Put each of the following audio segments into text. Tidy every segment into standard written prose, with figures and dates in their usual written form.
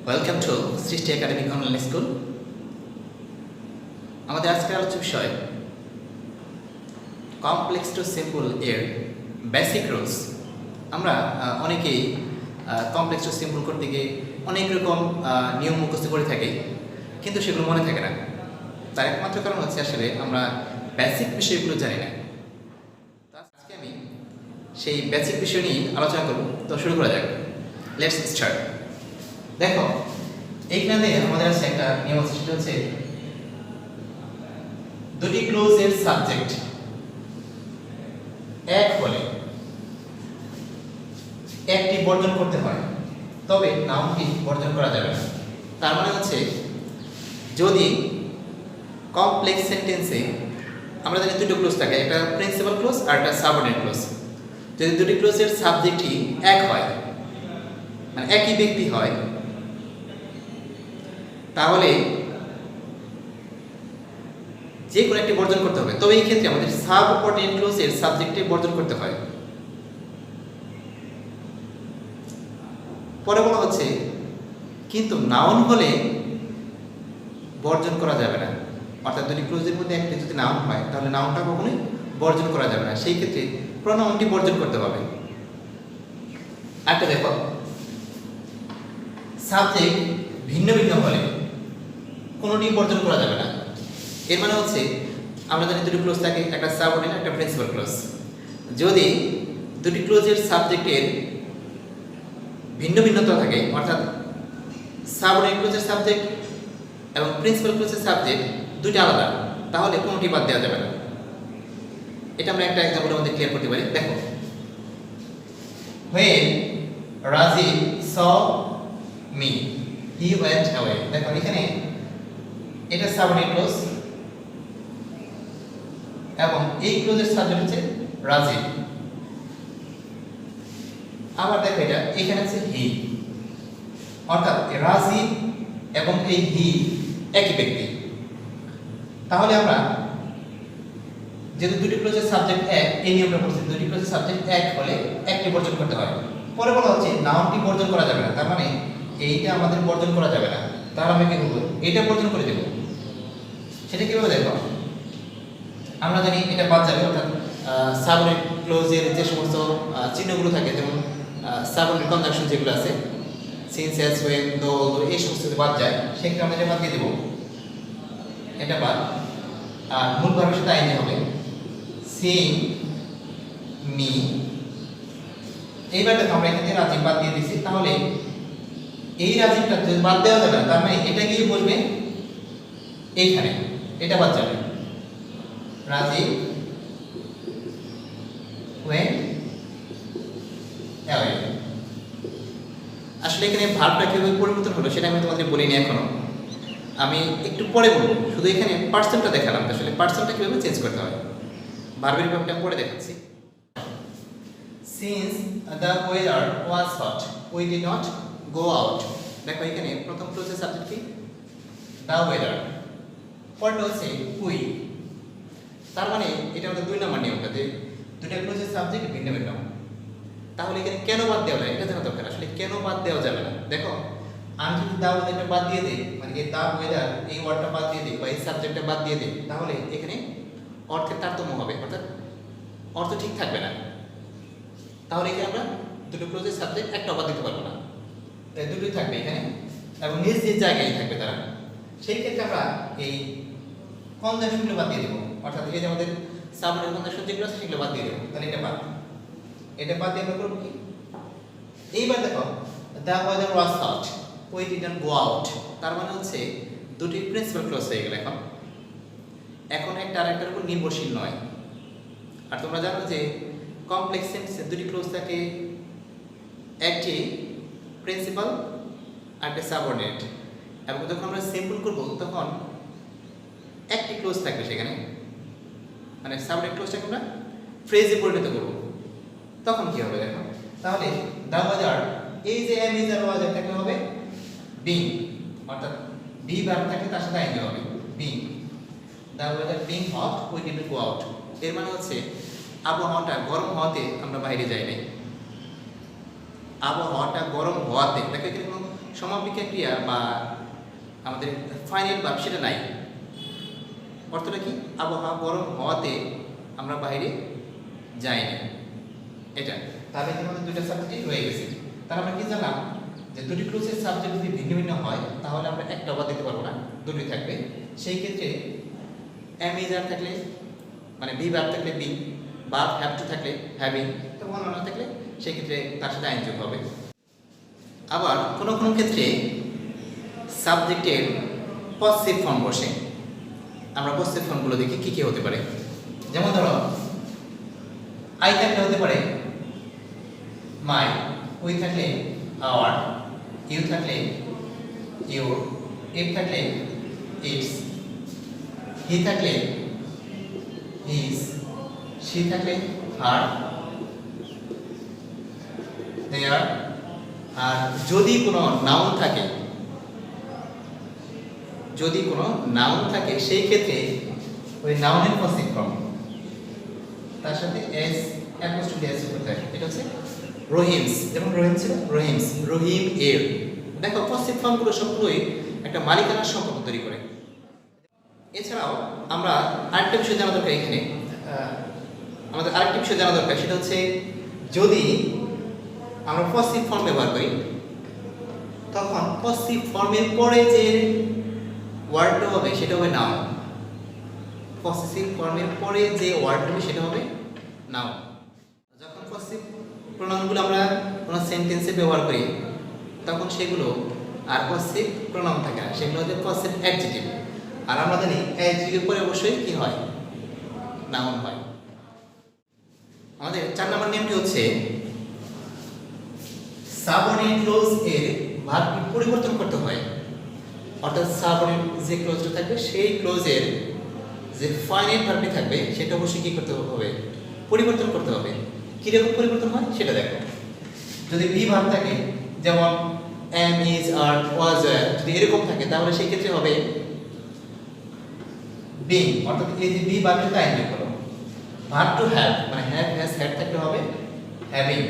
Welcome to সৃষ্টি academic online school. আমাদের আজকের আলোচ্য বিষয় কমপ্লেক্স টু সিম্পল এর বেসিক রুলস। আমরা অনেকেই কমপ্লেক্স টু সিম্পল করতে গিয়ে অনেক রকম নিয়ম মুখস্থ করে থাকি, কিন্তু সেগুলো মনে থাকে না। তার একমাত্র কারণ হচ্ছে আসলে আমরা বেসিক বিষয়গুলো জানি না। তো আজকে আমি সেই বেসিক বিষয় নিয়ে আলোচনা করব। তো শুরু করা যাক, লেটস স্টার্ট। দেখো, এইখানে আমাদের আছে একটা নিয়ম আছে, সেটা হচ্ছে দুটি ক্লোজের সাবজেক্ট এক হলে একটি বর্জন করতে হয়, তবে নাউনটি বর্জন করা যাবে না। তার মানে হচ্ছে যদি কমপ্লেক্স সেন্টেন্সে আমরা জানি দুটো ক্লোজ থাকে, একটা প্রিন্সিপাল ক্লোজ আর একটা সাবঅর্ডিনেট ক্লোজ। যদি দুটি ক্লোজের সাবজেক্টই এক হয়, মানে একই ব্যক্তি হয়, তাহলে যে কোনো একটি বর্জন করতে হবে। তবে এই ক্ষেত্রে আমাদের সাবঅর্ডিনেট ক্লোজের সাবজেক্টে বর্জন করতে হয়। পরে বলা হচ্ছে কিন্তু নাউন হলে বর্জন করা যাবে না। অর্থাৎ দুটি ক্লোজের মধ্যে একটি যদি নাউন হয়, তাহলে নাউনটা কখনোই বর্জন করা যাবে না। সেই ক্ষেত্রে প্রোনাউনটি বর্জন করতে হবে। একটা দেখো, সাবজেক্ট ভিন্ন ভিন্ন হলে কোনোটি বর্জন করা যাবে না। এর মানে হচ্ছে আমরা জানি দুটি ক্লোজ থাকে, একটা সাবঅর্ডিনেট একটা প্রিন্সিপাল ক্লোজ। যদি দুটি ক্লোজের সাবজেক্টের ভিন্ন ভিন্নতা থাকে, অর্থাৎ সাবঅর্ডিনেট ক্লোজের সাবজেক্ট এবং প্রিন্সিপাল ক্লোজের সাবজেক্ট দুইটা আলাদা, তাহলে কোনোটি বাদ দেওয়া যাবে না। এটা আমরা একটা এক্সাম্পলের মধ্যে ক্লিয়ার করতে পারি। দেখো, when Rajiv saw me he went away। দেখো এখানে এটা সাবঅর্ডিনেট ক্লোজ এবং এই ক্লোজের সাবজেক্ট হচ্ছে রাজীব। আবার দেখো এটা এখানে আছে হি, অর্থাৎ রাজীব এবং এই হি একই ব্যক্তি। তাহলে আমরা যেহেতু দুটি ক্লোজের সাবজেক্ট এক, এই নিয়মটা বলছি, দুটি ক্লোজের সাবজেক্ট এক হলে একটি বর্জন করতে হয়। পরে বলা হচ্ছে নাউনটি বর্জন করা যাবে না। তার মানে এইটা আমাদের বর্জন করা যাবে না। তাহলে আমি কি করবো? এটা বর্জন করে দেব। সেটা কিভাবে দেখো, আমরা জানি এটা বাদ যাবে, অর্থাৎ সাবঅর্ডিনেট ক্লোজের যে সমস্ত চিহ্নগুলো থাকে, যেমন সাবঅর্ডিনেট কনজাংশন যেগুলো আছে, সিন্স, অ্যাজ, ওয়েন, দো, এই সমস্ত যদি বাদ যায়, সেক্ষেত্রে আমরা এটা বাদ দিয়ে দেবো, এটা বাদ। আর মূল ভাবের সাথে আইনে হবে সিং মি। এইবার দেখো আমরা এখানে রাজীব বাদ দিয়ে দিচ্ছি, তাহলে এই রাজীবটা যদি বাদ দেওয়া যাবে না, তার মানে এটা গিয়ে বসবে এইখানে, এটা বাদ যাবে। Rajib went away। আসলে এখানে ভার্বটা কিভাবে পরিবর্তন হলো সেটা আমি তোমাদের বলিনি এখনো, আমি একটু পরে বলবো। শুধু এখানে পার্সনটা দেখালাম, আসলে পার্সনটা কিভাবে চেঞ্জ করতে হয়, ভার্বের ভাবটা পরে দেখাচ্ছি। Since the weather was hot, we did not go out। দেখো এখানে প্রথম ক্লোজের সাবজেক্ট কি? the weather। পরটা হচ্ছে we। তার মানে এটা হলো দুই নম্বর নিয়মটা, যে দুইটা ক্লোজের সাবজেক্ট ভিন্ন ভিন্ন। তাহলে এখানে কেন বাদ দেওয়া যায় এটা জানা দরকার। আসলে কেন বাদ দেওয়া যাবে না, দেখো আমি যদি দা ওয়েদারটা বাদ দিয়ে দিই, মানে এই দা ওয়েদার এই ওয়ার্ডটা বাদ দিয়ে দিই বা এই সাবজেক্টটা বাদ দিয়ে দিই, তাহলে এখানে অর্থের তারতম্য হবে, অর্থাৎ অর্থ ঠিক থাকবে না। তাহলে এখানে আমরা দুটো ক্লোজের সাবজেক্ট একটা বাদ দিতে পারবো না, তাই দুটোই থাকবে এখানে এবং নিজ নিজ জায়গায় থাকবে তারা। সেই ক্ষেত্রে আমরা এই কনজাংশনগুলো বাদ দিয়ে দেবো, অর্থাৎ এই যে আমাদের সাবঅর্ডিনেট কনজাংশন যেগুলো আছে সেগুলো বাদ দিয়ে দেবো। তাহলে এটা বাদ, এটা বাদ দিয়ে আমরা করবো কি? এইবার দেখো, the weather was hot, we didn't go out। তার মানে হচ্ছে দুটি প্রিন্সিপাল ক্লোজ হয়ে গেল। এখন একটা আরেকটার উপর নির্ভরশীল নয়। আর তোমরা জানো যে কমপ্লেক্স সেন্টেন্সে দুটি ক্লোজ থাকে, একটি প্রিন্সিপাল আর একটা সাবঅর্ডিনেট। এবং যখন আমরা সিম্পল করব তখন একটি ক্লোজ থাকবে সেখানে, মানে সাবঅর্ডিনেট ক্লোজটাকে আমরা ফ্রেজে পরিণত করব। তখন কি হবে দেখো, তাহলে দা ওয়েদার, এই যে এম ইজ আর ওয়াজ থাকলে হবে বিং, অর্থাৎ বি ভার্ব থাকলে তার সাথে আইনজি হবে being. The weather being hot, we didn't go out. এর মানে হচ্ছে আবহাওয়াটা গরম হওয়াতে আমরা বাইরে যাই নাই। আবহাওয়াটা গরম হওয়াতে, দেখো এখানে কোনো সমাপিকা ক্রিয়া বা আমাদের ফাইনাল ভার্ব সেটা নাই। অর্থটা কি? আবহাওয়া গরম হওয়াতে আমরা বাইরে যাইনি, এটা। তাহলে আমাদের দুইটা সাবজেক্টই রয়ে গেছে। তাহলে আমরা কি জানলাম যে দুটি ক্লোজের সাবজেক্ট যদি ভিন্ন ভিন্ন হয় তাহলে আমরা একটা বাদ দিতে পারবো না, দুটোই থাকবে। সেই ক্ষেত্রে এম ইজ আর থাকলে মানে বি ভার্ব থাকলে বি, ভার্ব হ্যাভ টু থাকলে হ্যাভিং, তো ওয়ান না থাকলে সেই ক্ষেত্রে তার সাথে আইন যোগ হবে। আবার কোনো কোনো ক্ষেত্রে সাবজেক্টের পজিটিভ ফর্ম বসে। আমরা পজিটিভ ফর্মগুলো দেখি কী কী হতে পারে। যেমন ধরো আই থাকলে হতে পারে মাই, উই থাকলে আওয়ার, ইউ থাকলে ইউর, ইট থাকলে ইটস, হি থাকলে হিজ, শি থাকলে হার, দেয়ার। আর যদি কোনো নাউন থাকে, যদি কোনো নাউন থাকে সেই ক্ষেত্রে ওই নাউনের পজিটিভ ফর্ম তার সাথে এস অ্যাপোস্ট্রফি এস করতে হয়। এটা হচ্ছে রহিমস, যেমন রহিম ছিল রহিমস, রহিম এর। দেখো পজিটিভ ফর্মগুলো সবগুলোই একটা মালিকানার সম্পর্ক তৈরি করে। এছাড়াও আমরা আরেকটা বিষয় জানা দরকার এখানে, আমাদের আরেকটা বিষয় জানা দরকার, সেটা হচ্ছে যদি আমরা পজিটিভ ফর্ম ব্যবহার করি তখন পজিটিভ ফর্মের পরে যে ওয়ার্ডটা হবে সেটা হবে নাউন। পজিটিভ ফর্মের পরে যে ওয়ার্ডটা হবে সেটা হবে নাউন। যখন পজিটিভ প্রোনাউনগুলো আমরা কোনো সেন্টেন্সে ব্যবহার করি তখন সেগুলো আর পজিটিভ প্রোনাউন থাকে না, সেগুলো হচ্ছে পজিটিভ অ্যাডজেক্টিভ। আর আমরা জানি অ্যাডজেক্টিভের পরে অবশ্যই কি হয়? নাউন হয়। আমাদের 4 নম্বর নিয়মটি হচ্ছে সাবঅর্ডিনেট ক্লজ এর ভার্বটি পরিবর্তন করতে হয়। অর্থাৎ সাবঅর্ডিনেট যে ক্লজটা থাকবে সেই ক্লজের যে ফাইনাইট ভার্বটি থাকবে সেটা অবশ্যই কি করতে হবে? পরিবর্তন করতে হবে। কিরকম পরিবর্তন হয় সেটা দেখো। যদি বি ভার্ব থাকে, যেমন am is are was were, যদি এরকম থাকে তাহলে সেই ক্ষেত্রে হবে বিং, অর্থাৎ এই যে বি ভার্বটা আইন যোগ করো। ভার্ব টু হ্যাভ মানে হ্যাভ হ্যাজ হ্যাড থাকলে হবে হ্যাভিং।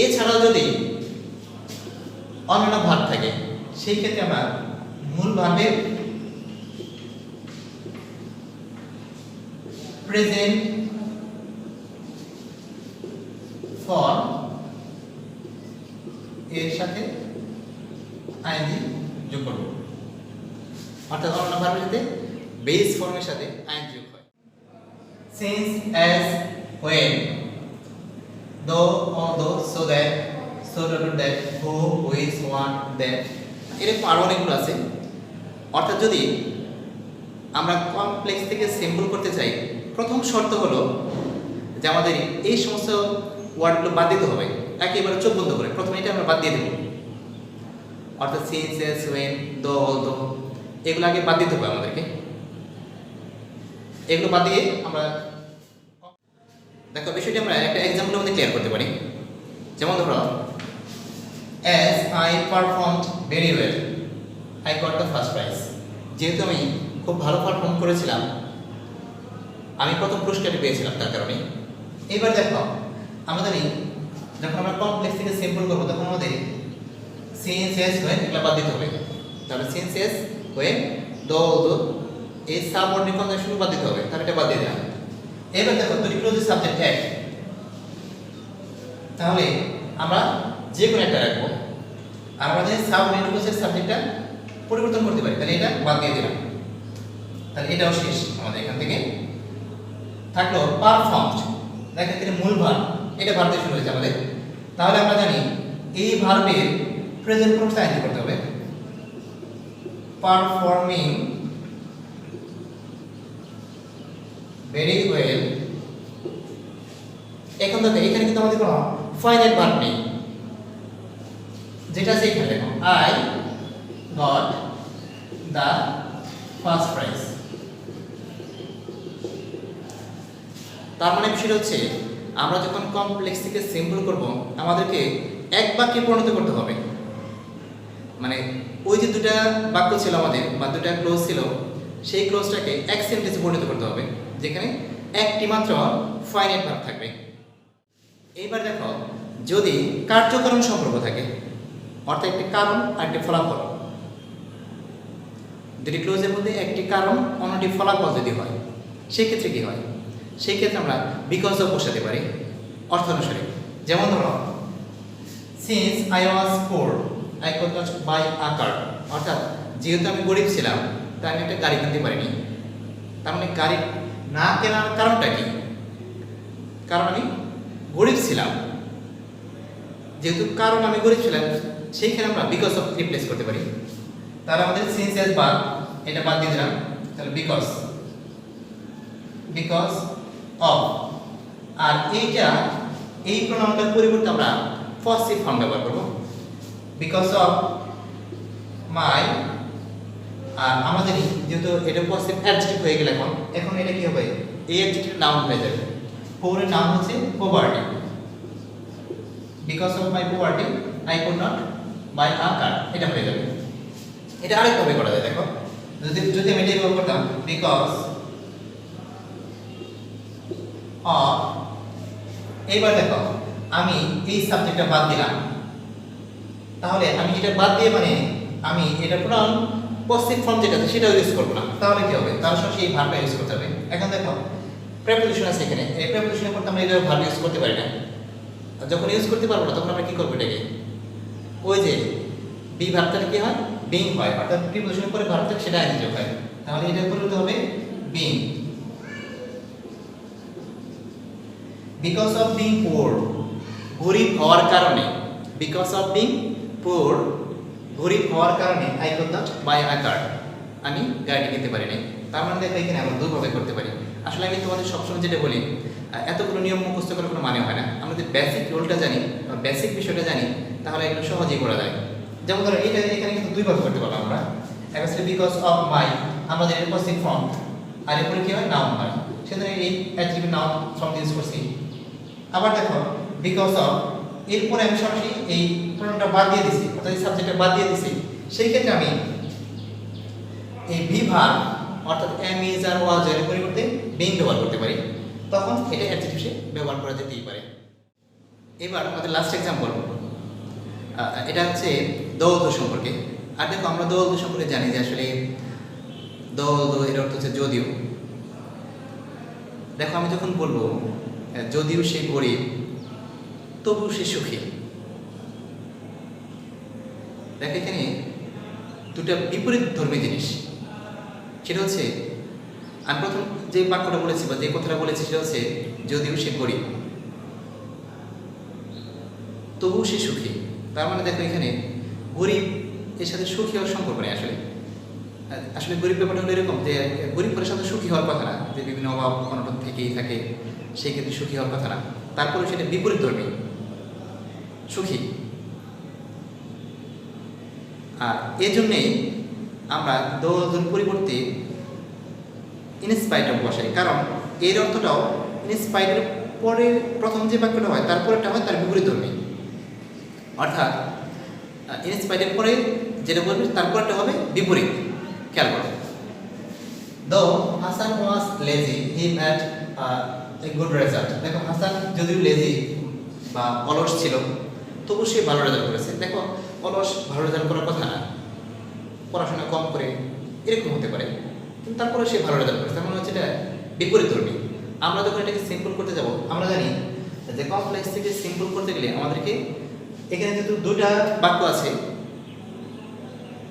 এছাড়াও যদি অন্যান্য ভার্ব থাকে সেই ক্ষেত্রে আমরা মূল ভার্বের প্রেজেন্ট ফর্ম এর সাথে আইএনজি যোগ করব। অর্থাৎ অন্যান্য ভার্বের সাথে বেস ফর্মের সাথে আইএনজি যোগ হয়। Since, as, when, though, although, so that, so that, who, which, what, that, এরকম আরো অনেকগুলো আছে। অর্থাৎ যদি আমরা কমপ্লেক্স থেকে সিম্পল করতে চাই, প্রথম শর্ত হলো যে আমাদের এই সমস্ত ওয়ার্ডগুলো বাদ দিতে হবে একেবারে চোখ বন্ধ করে। প্রথমে এটা আমরা বাদ দিয়ে দেব, অর্থাৎ since, as, when, though, although এগুলো আগে বাদ দিতে হবে আমাদেরকে। এগুলো বাদ দিয়ে আমরা দেখো বিষয়টি আমরা একটা এক্সাম্পলের মধ্যে ক্লিয়ার করতে পারি। যেমন ধরো as I performed very well I got the first prize। যেহেতু আমি খুব ভালো পারফর্ম করেছিলাম আমি প্রথম পুরস্কারটি পেয়েছিলাম, তার কারণে। এবার দেখো আমাদের যখন আমরা কমপ্লেক্স থেকে সিম্পল করবো তখন আমাদের সিন্স, অ্যাজ, when এগুলো বাদ দিতে হবে। তাহলে since, as, when, though, although এই সাবঅর্ডিনেট কনজাংশন বাদ দিতে হবে, তাহলে এটা বাদ দিয়ে দিলাম। এবার দেখো দুটি ক্লোজের সাবজেক্ট এক, তাহলে আমরা যে কোনো একটা রাখবো। আর আমাদের সাবঅর্ডিনেট ক্লোজের সাবজেক্টটা পরিবর্তন করতে পারি, তাহলে এটা বাদ দিয়ে দিলাম। তাহলে এটাও শেষ আমাদের এখান থেকে। থাকলো পারফর্মড, দেখেন এটা মূল ভার্ব, এটা ভার্ব দিয়ে শুরু হয়েছে আমাদের। তাহলে আমরা জানি এই ভার্বের প্রেজেন্ট ফর্মটা আইন করতে হবে। Performing very well. এখন দেখো এখানে কিন্তু আমাদের কোনো ফাইনাইট ভার্ব নেই, যেটা আছে এখানে দেখো I got the first prize. তার মানে বিষয়টা হচ্ছে আমরা যখন কমপ্লেক্স থেকে সিম্পল করব আমাদেরকে এক বাক্যে পরিণত করতে হবে। মানে ওই যে দুটা বাক্য ছিল আমাদের বা দুটা ক্লোজ ছিল সেই ক্লোজটাকে এক সেন্টেন্সে পরিণত করতে হবে যেখানে একটি মাত্র ফাইনাইট ভার্ব থাকবে। এইবার দেখো যদি কার্যকারণ সম্পর্ক থাকে, অর্থাৎ একটি কারণ আর একটি ফলাফল, দুটি ক্লোজের মধ্যে একটি কারণ অন্যটি ফলাফল যদি হয়, সেই ক্ষেত্রে কি হয়? সেই ক্ষেত্রে আমরা বিকজ অফ বসাতে পারি অর্থ অনুসারে। যেমন ধরো, since I was poor I could not buy a car, অর্থাৎ যেহেতু আমি গরিব ছিলাম তাই আমি একটা গাড়ি কিনতে পারিনি। তার মানে গাড়ি না কেনার কারণটা কি? কারণ আমি গরিব ছিলাম। যেহেতু কারণ আমি গরিব ছিলাম, সেইখানে আমরা বিকজ অফ রিপ্লেস করতে পারি। তাহলে আমাদের সিন্স এর বাদ, এটা বাদ দিয়ে দিলাম, তাহলে বিকজ অফ। আর এইটা, এই প্রোনাউনটার পরিবর্তে আমরা পজিটিভ ফর্ম ব্যবহার করব, বিকজ অফ মাই। আর আমাদের যেহেতু এটা পজিটিভ অ্যাডজেক্টিভ হয়ে গেল, এখন এটা কি হবে? এই অ্যাডজেক্টিভ নাউন হয়ে যাবে। পোরের নাম হচ্ছে poverty. Because of my poverty I could not buy a car, এটা হয়ে যাবে। এটা আরেকভাবে করা যায়, দেখো, যদি আমি এটা ব্যবহার করতাম, বিকজ অফ, এইবার দেখো আমি এই সাবজেক্টটা বাদ দিলাম, তাহলে আমি এটা বাদ দিয়ে মানে আমি এটা প্রোনাউন পজিটিভ ফর্ম যেটা আছে সেটাও ইউজ করব না। তাহলে কি হবে? তার সাথে এই ভার্বটা ইউজ করতে হবে। এখন দেখো প্রেপোজিশন আছে এখানে, এই প্রেপোজিশনের করতে আমরা এটা ভার্ব ইউজ করতে পারি না। যখন ইউজ করতে পারবো না তখন আমরা কি করবো? এটাকে ওই যে বি ভার্বটা কি হয়? বিং হয়, অর্থাৎ প্রিপোজিশনের পরে ভার্ব থাকে সেটা আইনযোগ হয়। তাহলে এটা করতে হবে বিং। বিকজ অফ বিং পোর, গরিব হওয়ার কারণে, বিকজ অফ বিং পোর, গরিব হওয়ার কারণে I could not buy a কার, আমি গাড়ি কিনতে পারি নাই। তার মানে দেখো এখানে আমরা দুভাবে করতে পারি। আসলে আমি তোমাদের সবসময় যেটা বলি, এতগুলো নিয়ম মুখস্থ করার কোনো মানে হয় না। আমরা যদি বেসিক রুলটা জানি, বেসিক বিষয়টা জানি, তাহলে এগুলো সহজেই করা যায়। যেমন ধরো এটা এখানে কিন্তু দুইভাবে করতে পারবো আমরা। একটা হচ্ছে বিকজ অফ মাই, আমাদের এর পজিটিভ ফর্ম, আর এরপরে কি হয়? নাউন হয়। সেজন্য এই অ্যাডজেক্টিভ নাউন ফর্ম ইউজ করছি। আবার দেখো বিকজ অফ, এরপরে আমি সরাসরি এই প্রোনাউনটা বাদ দিয়ে দিছি, অর্থাৎ এই সাবজেক্টটা বাদ দিয়ে দিছি। সেই ক্ষেত্রে আমি এই বি ভার্ব, অর্থাৎ এম ইজ আর ওয়াজ এর পরিবর্তে বিং ব্যবহার করতে পারি। তখন এটা অ্যাডজেক্টিভ হিসেবে ব্যবহার করা যেতেই পারে। এবার আমাদের লাস্ট এক্সাম্পল, এটা হচ্ছে দৌদ সম্পর্কে। আর দেখো আমরা দৌদ সম্পর্কে জানি যে আসলে দৌদ এর অর্থ হচ্ছে যদিও। দেখো আমি যখন বলবো যদিও সে গরিব তবু সে সুখী, দেখো এখানে দুটা বিপরীত ধর্মী জিনিস। সেটা হচ্ছে আমি প্রথম যে বাক্যটা বলেছি বা যে কথাটা বলেছি সেটা হচ্ছে যদিও সে গরিব তবু সে সুখী। তার মানে দেখো এখানে গরিব এর সাথে সুখী হওয়ার সম্পর্ক নেই। আসলে গরিব ব্যাপারটা হলো এরকম যে গরিব পরের সাথে সুখী হওয়ার কথা না, যে বিভিন্ন অভাব অনটন থেকেই থাকে, সেই ক্ষেত্রে সুখী হওয়ার কথা না। তারপরে সেটা বিপরীত ধর্মী সুখী। আর এজন্যেই আমরা দৌড়ের পরিবর্তে ইনস্পাইট অফ বসাই, কারণ এর অর্থটাও ইনস্পাইটের পরে প্রথম যে বাক্যটা হয় তারপরেটা হয় তার বিপরীত ধর্মী। অর্থাৎ ইনস্পাইটের পরে যেটা বলবে তারপরটা হবে বিপরীত। খেয়াল করো, though Hasan was lazy he had a good result. দেখো হাসান যদিও লেজি বা অলস ছিল তবু সে ভালো রেজাল্ট করেছে। দেখো অলস ভালো রেজাল্ট করার কথা না, পড়াশোনা কম করে এরকম হতে পারে, কিন্তু তারপরে সে ভালো রেজাল্ট করেছে। তার মানে হচ্ছে এটা বিপরীত ধর্মী। আমরা যখন এটাকে সিম্পল করতে যাব, আমরা জানি যে কমপ্লেক্স থেকে সিম্পল করতে গেলে আমাদেরকে এখানে যেহেতু দুটা বাক্য আছে,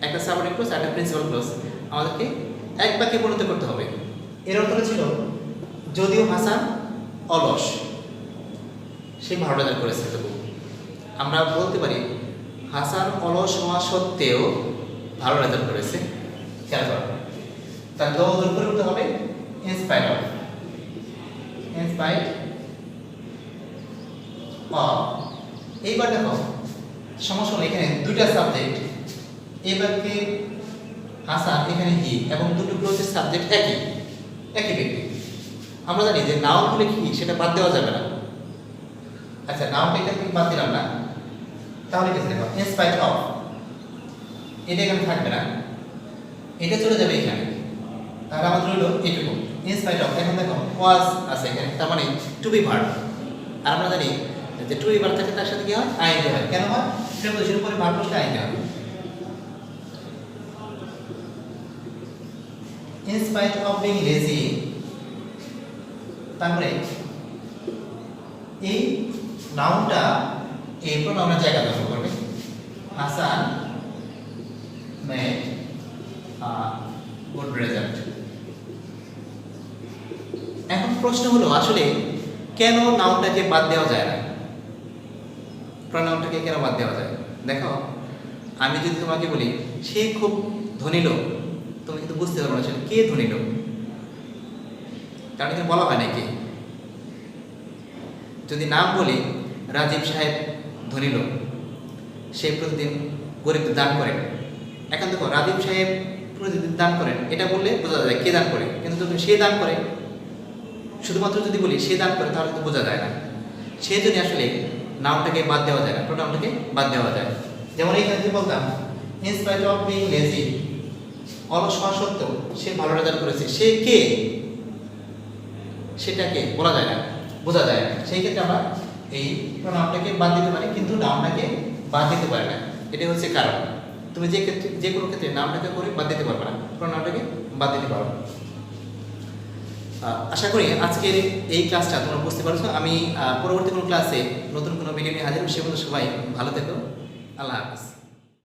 একটা সাবঅর্ডিনেট ক্লজ আর একটা প্রিন্সিপাল ক্লজ, আমাদেরকে এক বাক্যে পরিণত করতে হবে। এর অর্থটা ছিল যদিও হাসান অলস সে ভালো রেজাল্ট করেছে, তবু আমরা বলতে পারি হাসান অলস হওয়া সত্ত্বেও ভালো রেজাল্ট করেছে। খেয়াল করো, তার দৌড় পরিবর্তন হবে ইনস্পাইট অফ। In spite of. এইবার দেখো সমস্যা হলো এখানে দুইটা সাবজেক্ট, এবারকে হাসান এখানে হি, এবং দুটো ক্লোজের সাবজেক্ট একই ব্যক্তি। আমরা জানি যে নাউন হলে কি সেটা বাদ দেওয়া যাবে না। আচ্ছা নাউনটা এখান থেকে বাদ দিলাম না, তাহলে কি দেখো ইনস্পাইট অফ, এটা এখানে থাকবে না, এটা চলে যাবে এখানে। তাহলে আমাদের হলো এটুকু ইনস্পাইট অফ। এখন দেখো ওয়াজ আছে এখানে, তার মানে টু বি ভার্ব। আর আমরা জানি যে টু এবার থাকে তার সাথে কি হয় আইএনজি হয়। কেন হয়? প্রিপোজিশনের পরে ভার্ব বসলে আইএনজি হয়। In spite of being lazy, তারপরে এই নাউনটা এই প্রোনাউনের জায়গা দখল করবে। Hasan made a good result. এখন প্রশ্ন হলো আসলে কেন নাউনটাকে বাদ দেওয়া যায় না, প্রোনাউনটাকে কেন বাদ দেওয়া যায়? দেখো, আমি যদি তোমাকে বলি সে খুব ধনী লোক, তুমি কিন্তু বুঝতে পারবে না আসলে কে ধনী লোক, কারণ এখানে বলা হয় না কে। যদি নাম বলি রাজীব সাহেব ধনী লোক, সে প্রতিদিন গরিবদের দান করেন। এখন দেখো রাজীব সাহেব প্রতিদিন দান করেন, এটা বললে বোঝা যায় কে দান করে, কিন্তু যদি সে দান করে, শুধুমাত্র যদি বলি সে দান করে তাহলে কিন্তু বোঝা যায় না। সেই জন্য আসলে নামটাকে বাদ দেওয়া যায় না, প্রোনাউনটাকে বাদ দেওয়া যায়। যেমন এইখানে যদি বলতাম in spite of being lazy, অলস হওয়া সত্ত্বেও সে ভালো রেজাল্ট করেছে, সে কে সেটাকে বলা যায় না, বোঝা যায় না। সেই ক্ষেত্রে আমরা এই প্রোনাউনটাকে বাদ দিতে পারি, কিন্তু নামটাকে বাদ দিতে পারি না। এটাই হচ্ছে কারণ। তুমি যে ক্ষেত্রে যে কোনো ক্ষেত্রে নামটাকে করে বাদ দিতে পারবে না, প্রোনাউনটাকে বাদ দিতে পারো। আশা করি আজকের এই ক্লাসটা তোমরা বুঝতে পারছো। আমি পরবর্তী কোনো ক্লাসে নতুন কোনো ভিডিও নিয়ে হাজির হব। সে পর্যন্ত সবাই ভালো থেকো। আল্লাহ হাফেজ।